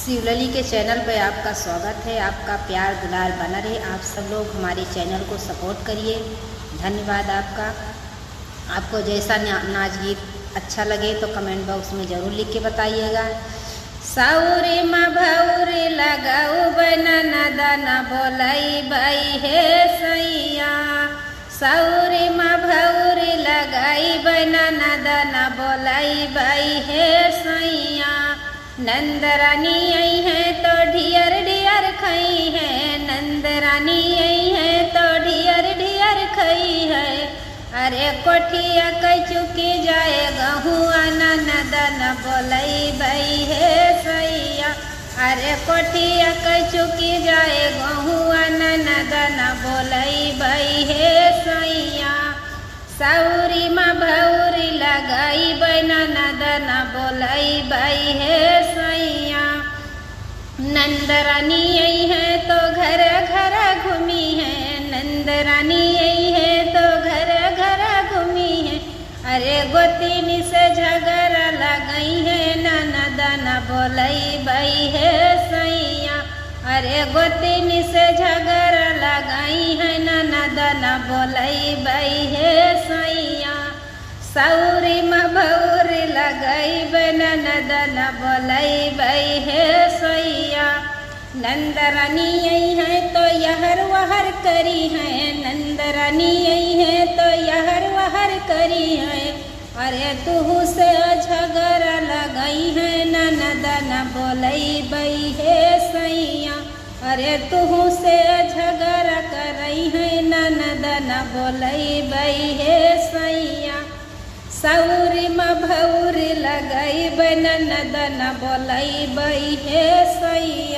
शिवलली के चैनल पर आपका स्वागत है। आपका प्यार दुलार बना रहे। आप सब लोग हमारे चैनल को सपोर्ट करिए। धन्यवाद आपका। आपको जैसा नाच गीत अच्छा लगे तो कमेंट बॉक्स में ज़रूर लिख के बताइएगा। साउरे माँ भौरे लगाऊ बना ना दाना बोलाई बाई है सैया। साउरे माँ भौरे लगाई बना ना दाना बोलाई बाई है सैया। नंदरानी आई है तो ढियर ढियर खई है। नंदरानी आई है तो ढियर ढियर खई है। अरे कोठिया कई चुकी जाए गहुआ नदन बोलई बई है सैया। अरे कोठिया कई चुकी जाए गहुआ नदन बोलई बई है सैया। साउरी माँ भौरी लगाई बना नदन बोलई बई है सैया। नंदरानी आई है तो घर घर घूमी है। नंदरानी आई है तो घर घर घूमी है। अरे गोतिनी से झगड़ा लगई है नदन बोलई बई है सैया। अरे गोतिनी से झगड़ा लगाई है नदन बोलई बई है सैया। साउरी माँ भौरी लगाई बना नदन बोलई बई है सैया। नंदरानी आई है तो यहर वहर करी है। नंदरानी आई है तो यहर वहर करी है। अरे तू से झगड़ा लगाई है नदन बोलई बई है सैया। अरे तू से झगड़ा करई है नदन बोलई बई है सैया। साउरी माँ भौरी लगाई बना नदन बोलई बई है सैया।